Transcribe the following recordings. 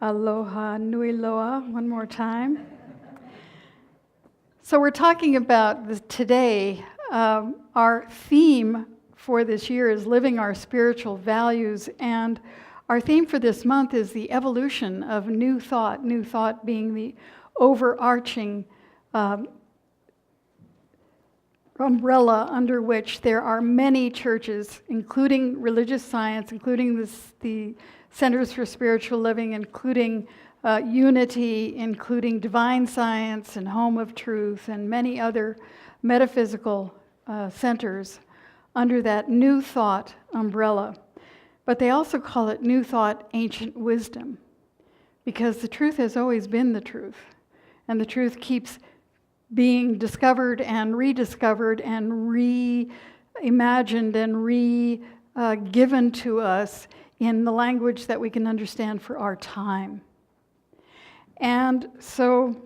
Aloha nui loa, one more time. So we're talking about today, our theme for this year is living our spiritual values, and our theme for this month is the evolution of new thought being the overarching umbrella under which there are many churches, including religious science, including the Centers for Spiritual Living, including Unity, including Divine Science and Home of Truth, and many other metaphysical centers under that New Thought umbrella. But they also call it New Thought Ancient Wisdom, because the truth has always been the truth, and the truth keeps being discovered and rediscovered and reimagined and given to us in the language that we can understand for our time. And so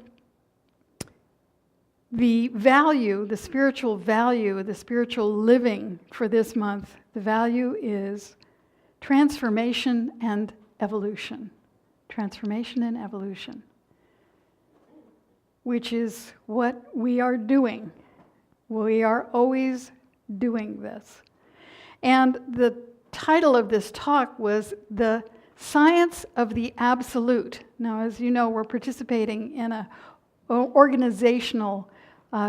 the value, the spiritual value, the spiritual living for this month, the value is transformation and evolution. Transformation and evolution, which is what we are doing. We are always doing this. And the title of this talk was The Science of the Absolute. Now, as you know, we're participating in an organizational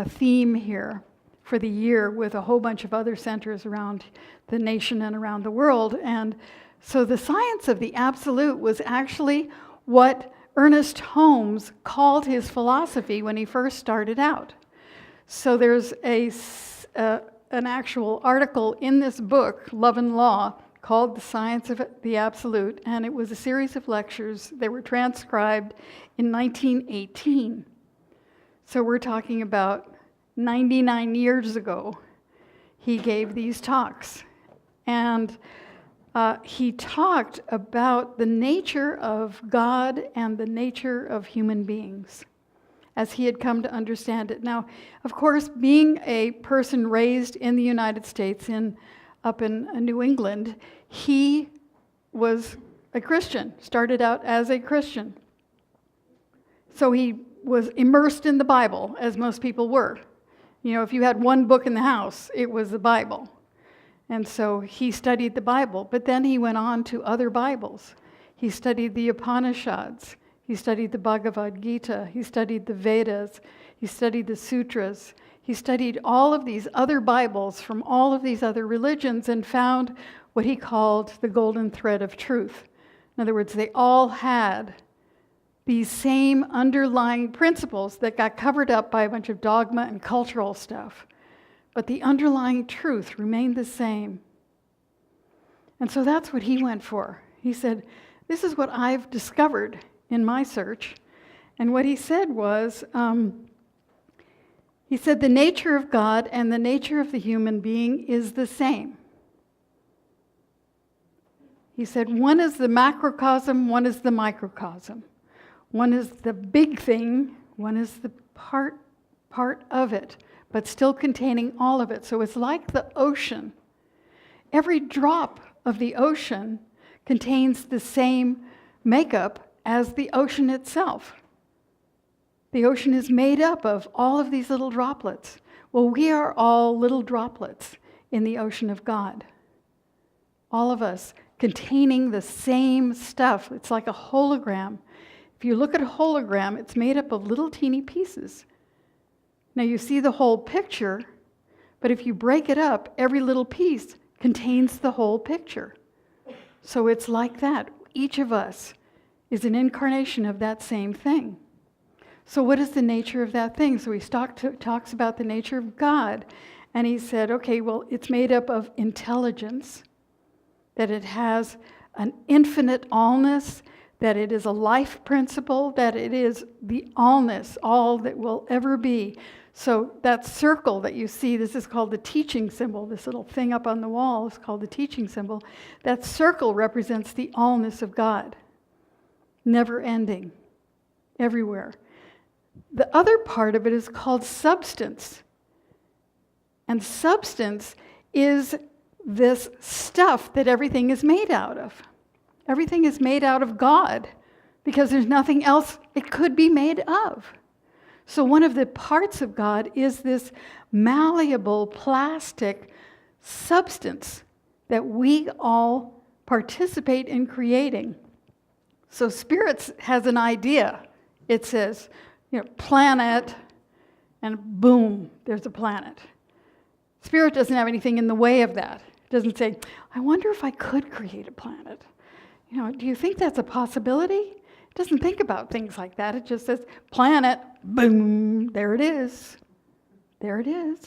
theme here for the year with a whole bunch of other centers around the nation and around the world. And so the science of the absolute was actually what Ernest Holmes called his philosophy when he first started out. So there's an actual article in this book, Love and Law, called The Science of the Absolute, and it was a series of lectures that were transcribed in 1918. So we're talking about 99 years ago, he gave these talks. And he talked about the nature of God and the nature of human beings as he had come to understand it. Now, of course, being a person raised in the United States, up in New England, he was a Christian, started out as a Christian. So he was immersed in the Bible, as most people were. You know, if you had one book in the house, it was the Bible. And so he studied the Bible, but then he went on to other Bibles. He studied the Upanishads. He studied the Bhagavad Gita. He studied the Vedas. He studied the Sutras. He studied all of these other Bibles from all of these other religions and found what he called the golden thread of truth. In other words, they all had these same underlying principles that got covered up by a bunch of dogma and cultural stuff. But the underlying truth remained the same. And so that's what he went for. He said, this is what I've discovered in my search. And what he said was, he said the nature of God and the nature of the human being is the same. He said one is the macrocosm, one is the microcosm. One is the big thing, one is the part of it, but still containing all of it. So it's like the ocean. Every drop of the ocean contains the same makeup as the ocean itself. The ocean is made up of all of these little droplets. Well, we are all little droplets in the ocean of God. All of us containing the same stuff. It's like a hologram. If you look at a hologram, it's made up of little teeny pieces. Now you see the whole picture, but if you break it up, every little piece contains the whole picture. So it's like that. Each of us is an incarnation of that same thing. So what is the nature of that thing? So he talks about the nature of God, and he said, okay, well, it's made up of intelligence, that it has an infinite allness, that it is a life principle, that it is the allness, all that will ever be. So that circle that you see, this is called the teaching symbol. This little thing up on the wall is called the teaching symbol. That circle represents the allness of God, never ending, everywhere. The other part of it is called substance. And substance is this stuff that everything is made out of. Everything is made out of God. because there's nothing else it could be made of. So one of the parts of God is this malleable plastic substance that we all participate in creating. So Spirits has an idea. It says, planet, and boom, there's a planet. Spirit doesn't have anything in the way of that. It doesn't say, I wonder if I could create a planet. Do you think that's a possibility? It doesn't think about things like that. It just says, planet, boom, there it is. There it is.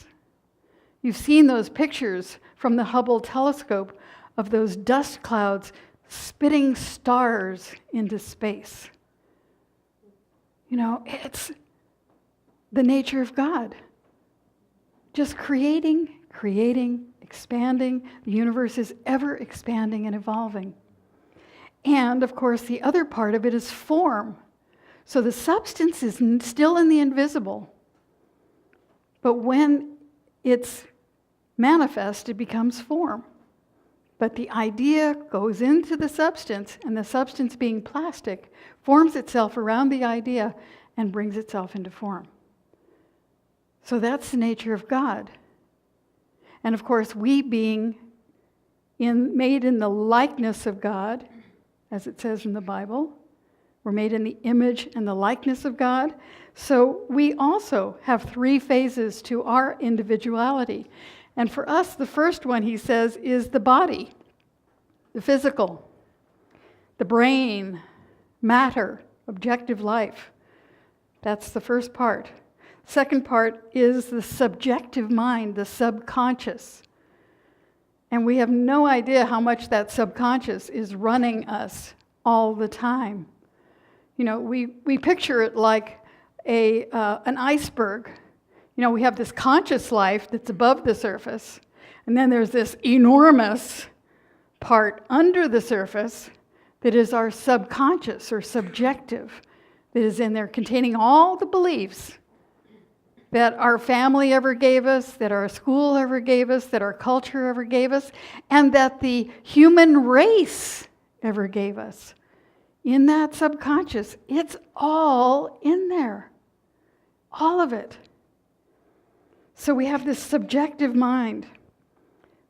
You've seen those pictures from the Hubble telescope of those dust clouds spitting stars into space. It's the nature of God. Just creating, expanding. The universe is ever expanding and evolving. And, of course, the other part of it is form. So the substance is still in the invisible. But when it's manifest, it becomes form. But the idea goes into the substance, and the substance, being plastic, forms itself around the idea and brings itself into form. So that's the nature of God. And of course, we being made in the likeness of God, as it says in the Bible, we're made in the image and the likeness of God. So we also have 3 phases to our individuality. And for us, the first one, he says, is the body, the physical, the brain, matter, objective life. That's the first part. Second part is the subjective mind, the subconscious. And we have no idea how much that subconscious is running us all the time. We picture it like an iceberg. We have this conscious life that's above the surface, and then there's this enormous part under the surface that is our subconscious or subjective, that is in there containing all the beliefs that our family ever gave us, that our school ever gave us, that our culture ever gave us, and that the human race ever gave us. In that subconscious, it's all in there. All of it. So we have this subjective mind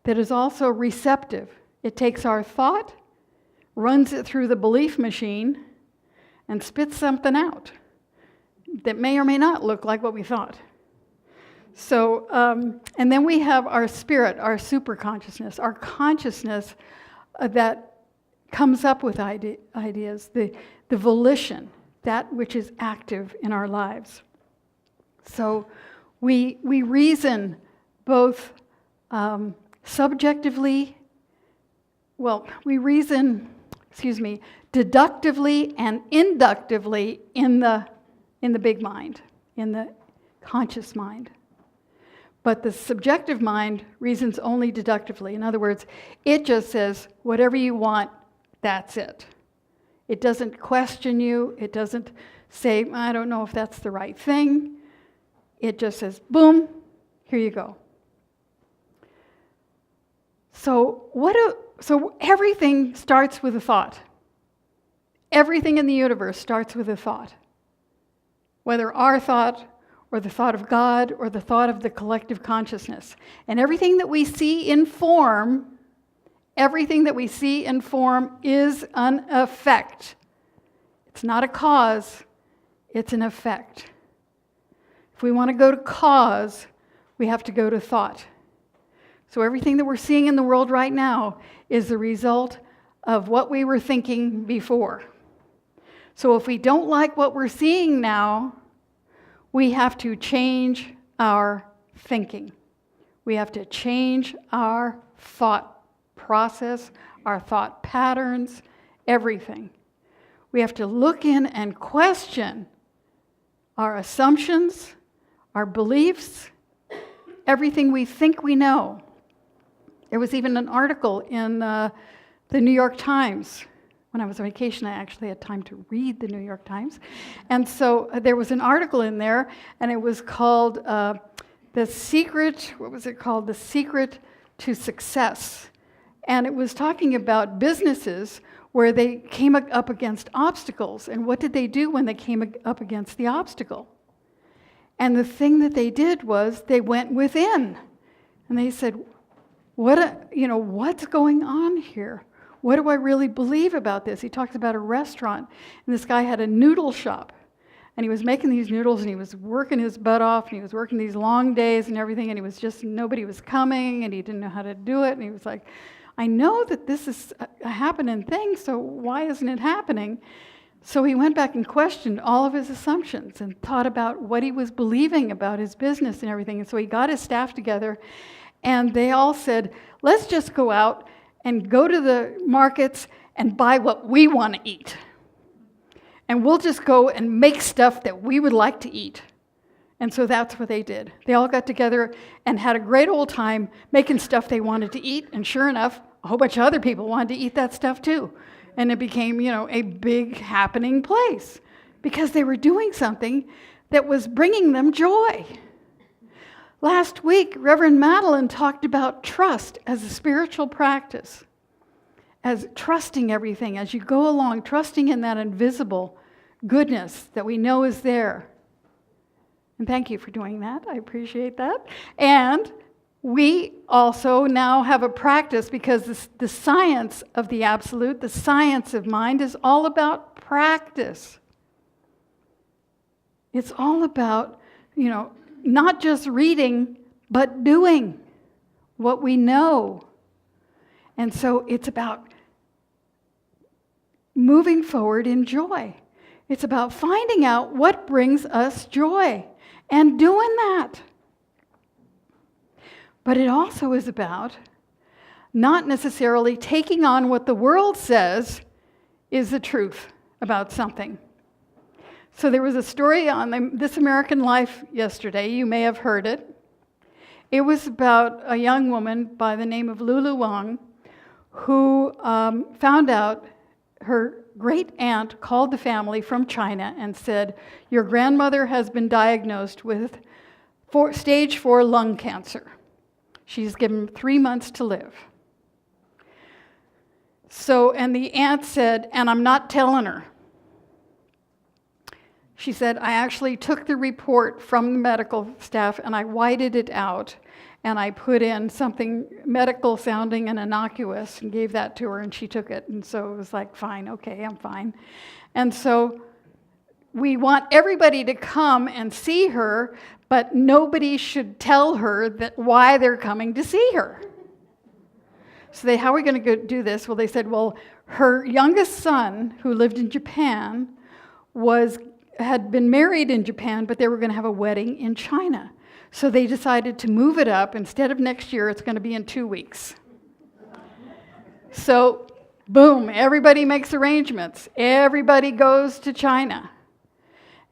that is also receptive. It takes our thought, runs it through the belief machine, and spits something out that may or may not look like what we thought. So, and then we have our spirit, our superconsciousness, our consciousness that comes up with ideas, the volition, that which is active in our lives. So we reason both subjectively, we reason, deductively and inductively in the big mind, in the conscious mind. But the subjective mind reasons only deductively. In other words, it just says, whatever you want, that's it. It doesn't question you. It doesn't say, I don't know if that's the right thing. It just says, boom, here you go. So everything starts with a thought. Everything in the universe starts with a thought. Whether our thought or the thought of God or the thought of the collective consciousness. And everything that we see in form is an effect. It's not a cause, it's an effect. If we want to go to cause, we have to go to thought. So everything that we're seeing in the world right now is the result of what we were thinking before. So if we don't like what we're seeing now, we have to change our thinking. We have to change our thought process, our thought patterns, everything. We have to look in and question our assumptions, our beliefs, everything we think we know. There was even an article in the New York Times. When I was on vacation, I actually had time to read the New York Times. And so there was an article in there, and it was called The Secret to Success. And it was talking about businesses where they came up against obstacles. And what did they do when they came up against the obstacle? And the thing that they did was they went within. And they said, what's going on here? What do I really believe about this? He talks about a restaurant, and this guy had a noodle shop. And he was making these noodles, and he was working his butt off, and he was working these long days and everything, and he was just, nobody was coming, and he didn't know how to do it. And he was like, I know that this is a happening thing, so why isn't it happening? So he went back and questioned all of his assumptions and thought about what he was believing about his business and everything. And so he got his staff together, and they all said, let's just go out and go to the markets and buy what we want to eat. And we'll just go and make stuff that we would like to eat. And so that's what they did. They all got together and had a great old time making stuff they wanted to eat. And sure enough, a whole bunch of other people wanted to eat that stuff too. And it became, a big happening place because they were doing something that was bringing them joy. Last week, Reverend Madeline talked about trust as a spiritual practice, as trusting everything as you go along, trusting in that invisible goodness that we know is there. And thank you for doing that. I appreciate that. And we also now have a practice because the science of the absolute, the science of mind, is all about practice. It's all about, not just reading, but doing what we know. And so it's about moving forward in joy. It's about finding out what brings us joy and doing that. But it also is about not necessarily taking on what the world says is the truth about something. So there was a story on This American Life yesterday. You may have heard it. It was about a young woman by the name of Lulu Wang who found out her great aunt called the family from China and said, your grandmother has been diagnosed with stage 4 lung cancer. She's given 3 months to live. So, and the aunt said, and I'm not telling her. She said, I actually took the report from the medical staff and I whited it out and I put in something medical sounding and innocuous and gave that to her and she took it. And so it was like, fine, okay, I'm fine. And so we want everybody to come and see her, but nobody should tell her that why they're coming to see her. So how are we going to do this? Well, they said, well, her youngest son, who lived in Japan, had been married in Japan, but they were going to have a wedding in China. So they decided to move it up. Instead of next year, it's going to be in 2 weeks. So, boom, everybody makes arrangements. Everybody goes to China.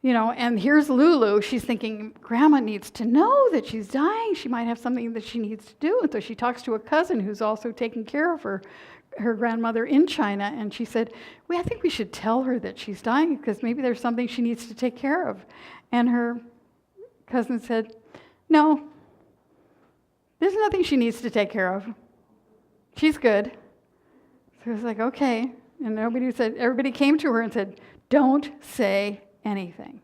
And here's Lulu. She's thinking, Grandma needs to know that she's dying. She might have something that she needs to do. And so she talks to a cousin who's also taking care of her grandmother in China, and she said, I think we should tell her that she's dying because maybe there's something she needs to take care of. And her cousin said, no, there's nothing she needs to take care of. She's good. So it was like, okay. And everybody came to her and said, don't say anything.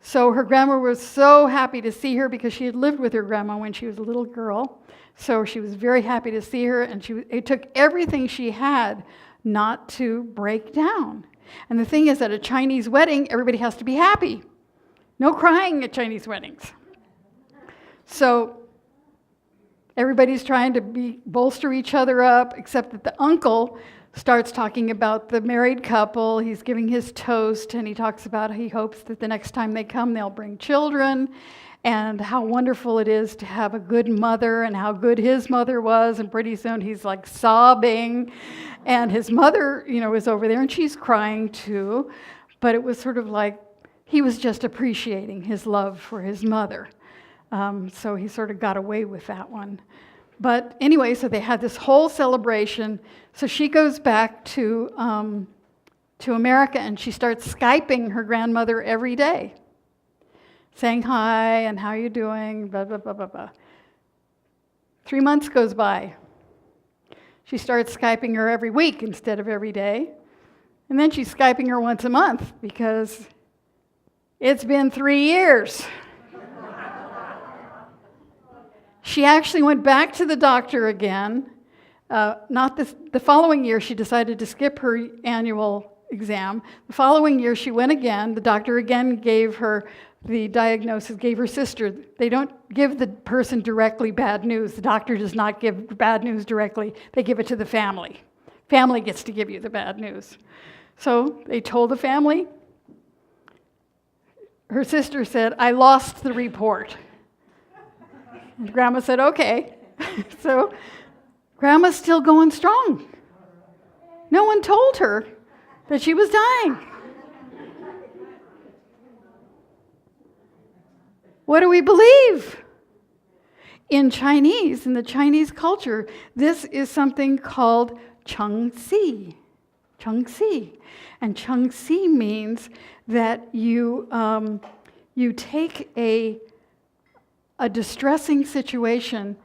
So her grandma was so happy to see her because she had lived with her grandma when she was a little girl. So she was very happy to see her, and it took everything she had not to break down. And the thing is, at a Chinese wedding, everybody has to be happy. No crying at Chinese weddings. So everybody's trying to bolster each other up, except that the uncle starts talking about the married couple. He's giving his toast, and he talks about he hopes that the next time they come, they'll bring children, and how wonderful it is to have a good mother, and how good his mother was. And pretty soon he's like sobbing, and his mother, is over there, and she's crying too. But it was sort of like he was just appreciating his love for his mother. So he sort of got away with that one. But anyway, so they had this whole celebration. So she goes back to America, and she starts Skyping her grandmother every day, saying hi and how you doing, blah, blah, blah, blah, blah. 3 months goes by. She starts Skyping her every week instead of every day. And then she's Skyping her once a month because it's been 3 years. She actually went back to the doctor again. Not the following year, she decided to skip her annual exam. The following year, she went again. The doctor again gave her the diagnosis, gave her sister. They don't give the person directly bad news. The doctor does not give bad news directly. They give it to the family. Family gets to give you the bad news. So they told the family. Her sister said, I lost the report. And Grandma said, okay. So Grandma's still going strong. No one told her that she was dying. What do we believe? In the Chinese culture, this is something called chengxi. Chengxi. And chengxi means that you take a distressing situation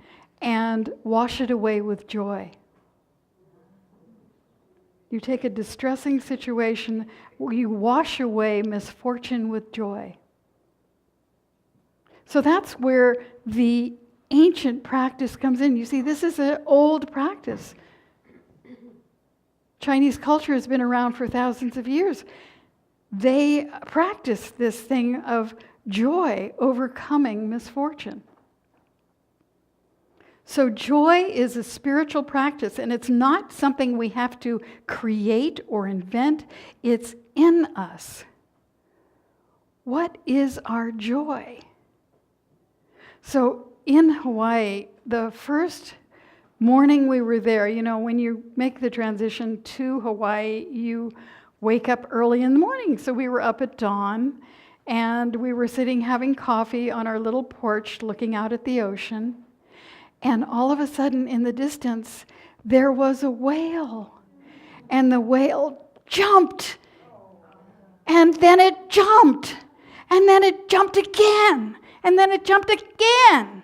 and wash it away with joy. You take a distressing situation, you wash away misfortune with joy. So that's where the ancient practice comes in. You see, this is an old practice. Chinese culture has been around for thousands of years. They practice this thing of joy overcoming misfortune. So joy is a spiritual practice, and it's not something we have to create or invent. It's in us. What is our joy? So in Hawaii, the first morning we were there, when you make the transition to Hawaii, you wake up early in the morning. So we were up at dawn, and we were sitting having coffee on our little porch looking out at the ocean. And all of a sudden, in the distance, there was a whale. And the whale jumped. And then it jumped. And then it jumped again. And then it jumped again.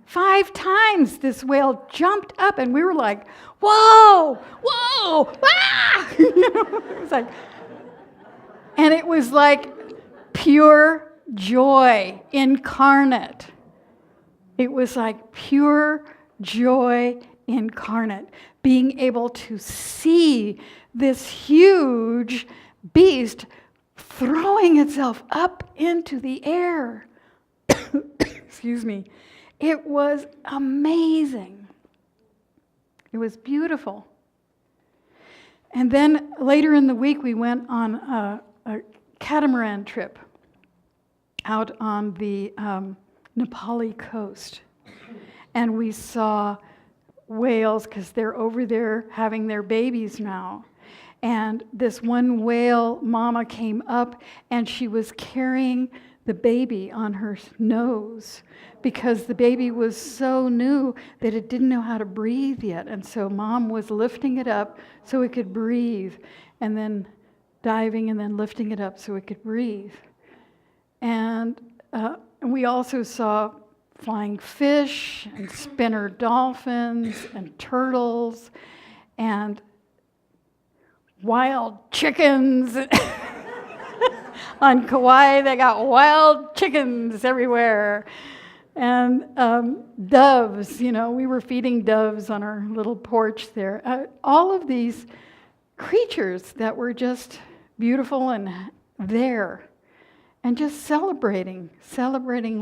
5 times this whale jumped up, and we were like, whoa, whoa, ah! It was like, and it was like pure joy incarnate. It was like pure joy incarnate, being able to see this huge beast throwing itself up into the air. Excuse me. It was amazing. It was beautiful. And then later in the week, we went on a catamaran trip out on the Nepali coast. And we saw whales, because they're over there having their babies now. And this one whale mama came up, and she was carrying the baby on her nose because the baby was so new that it didn't know how to breathe yet. And so mom was lifting it up so it could breathe, and then diving and then lifting it up so it could breathe. And we also saw flying fish and spinner dolphins and turtles and wild chickens. On Kauai, they got wild chickens everywhere. And doves, we were feeding doves on our little porch there. All of these creatures that were just beautiful and there. And just celebrating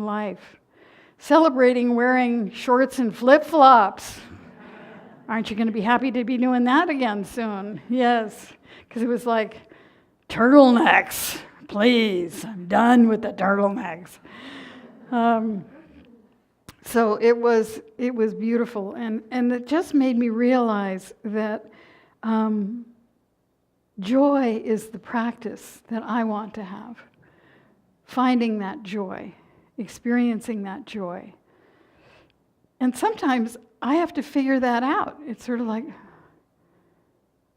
life. Celebrating wearing shorts and flip-flops. Aren't you going to be happy to be doing that again soon? Yes, because it was like, turtlenecks, please. I'm done with the turtlenecks. So it was beautiful, and it just made me realize that joy is the practice that I want to have. Finding that joy, experiencing that joy. And sometimes I have to figure that out. It's sort of like,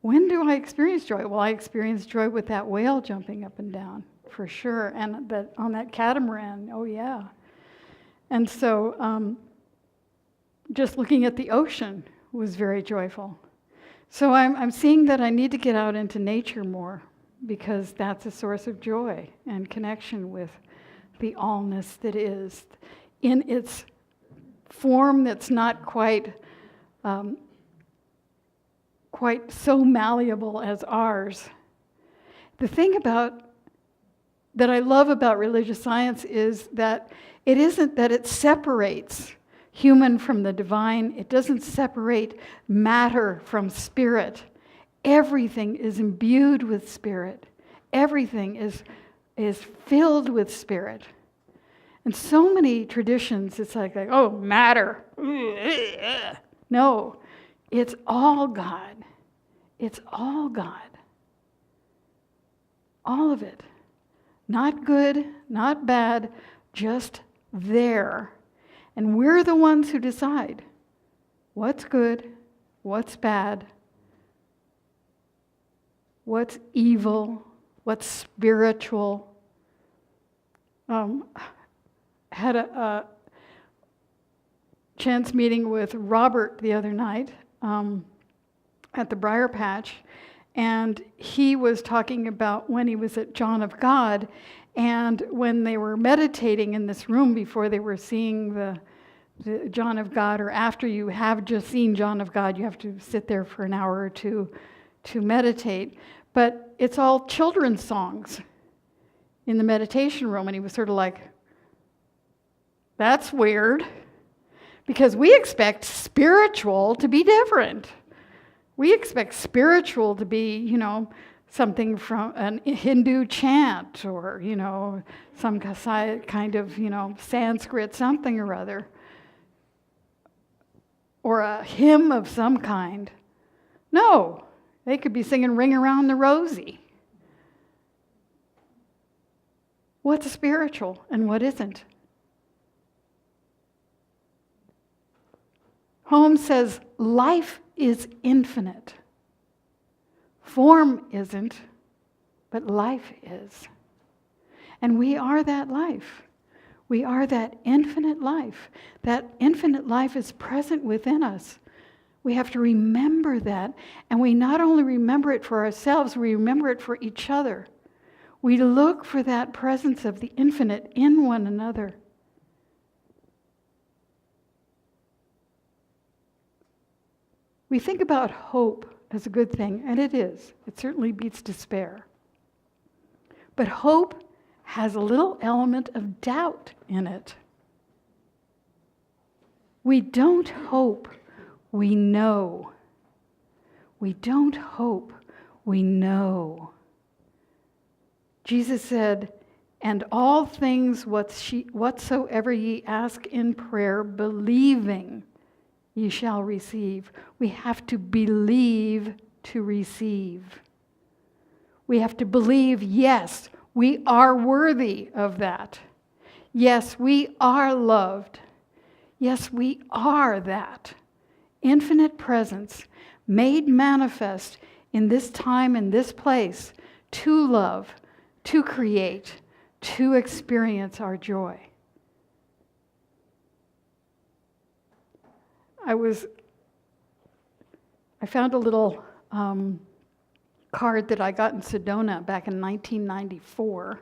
when do I experience joy? Well, I experienced joy with that whale jumping up and down, for sure. And on that catamaran, oh yeah. And so just looking at the ocean was very joyful. So I'm seeing that I need to get out into nature more, because that's a source of joy and connection with the allness that is, in its form that's not quite so malleable as ours. The thing that I love about religious science is that it isn't that it separates human from the divine. It doesn't separate matter from spirit. Everything is imbued with spirit. Everything is filled with spirit. And so many traditions, it's like oh, matter. No, it's all God. It's all God. All of it. Not good, not bad, just there. And we're the ones who decide what's good, what's bad, what's evil, what's spiritual. Had a chance meeting with Robert the other night at the Briar Patch, and he was talking about when he was at John of God, and when they were meditating in this room before they were seeing the John of God, or after you have just seen John of God, you have to sit there for an hour or two to meditate. But it's all children's songs in the meditation room, and he was sort of like, that's weird, because we expect spiritual to be different. We expect spiritual to be, something from a Hindu chant, or, some kind of, Sanskrit something or other, or a hymn of some kind. No, they could be singing Ring Around the Rosie. What's spiritual and what isn't? Holmes says life is infinite. Form isn't, but life is. And we are that life. We are that infinite life. That infinite life is present within us. We have to remember that. And we not only remember it for ourselves, we remember it for each other. We look for that presence of the infinite in one another. We think about hope as a good thing, and it is. It certainly beats despair. But hope has a little element of doubt in it. We don't hope, we know. We don't hope, we know. Jesus said, and all things whatsoever ye ask in prayer, believing, ye shall receive. We have to believe to receive. We have to believe, yes, we are worthy of that. Yes, we are loved. Yes, we are that. Infinite presence made manifest in this time and this place to love, to create, to experience our joy. I found a little card that I got in Sedona back in 1994,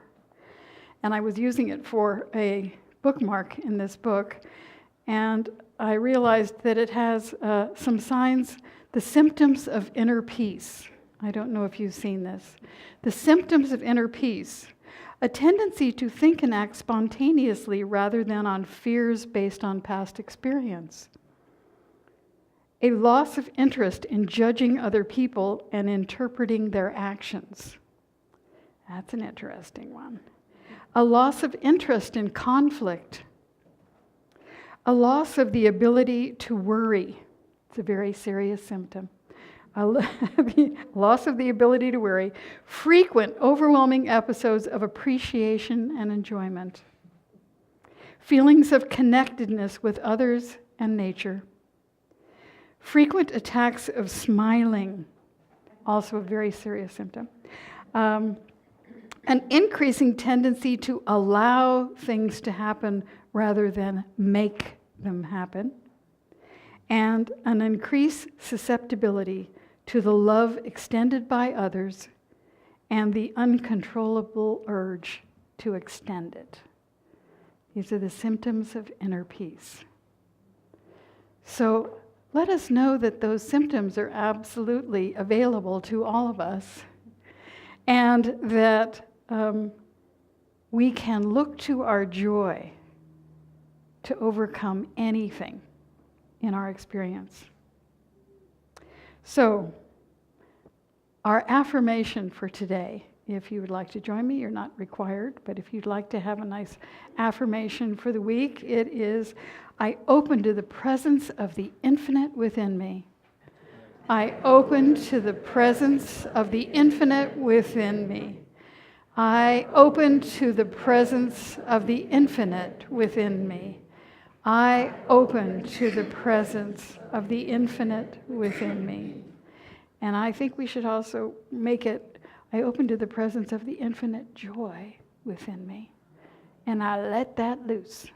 and I was using it for a bookmark in this book, and I realized that it has some signs, the symptoms of inner peace. I don't know if you've seen this. The symptoms of inner peace: a tendency to think and act spontaneously rather than on fears based on past experience. A loss of interest in judging other people and interpreting their actions. That's an interesting one. A loss of interest in conflict. A loss of the ability to worry. It's a very serious symptom. The loss of the ability to worry. Frequent, overwhelming episodes of appreciation and enjoyment. Feelings of connectedness with others and nature. Frequent attacks of smiling, also a very serious symptom. An increasing tendency to allow things to happen rather than make them happen. and an increased susceptibility to the love extended by others and the uncontrollable urge to extend it. These are the symptoms of inner peace. So let us know that those symptoms are absolutely available to all of us, and that we can look to our joy to overcome anything in our experience. So, our affirmation for today, if you would like to join me, you're not required, but if you'd like to have a nice affirmation for the week, it is, I open to the presence of the infinite within me. I open to the presence of the infinite within me. I open to the presence of the infinite within me. I open to the presence of the infinite within me. And I think we should also make it, I open to the presence of the infinite joy within me. And I let that loose.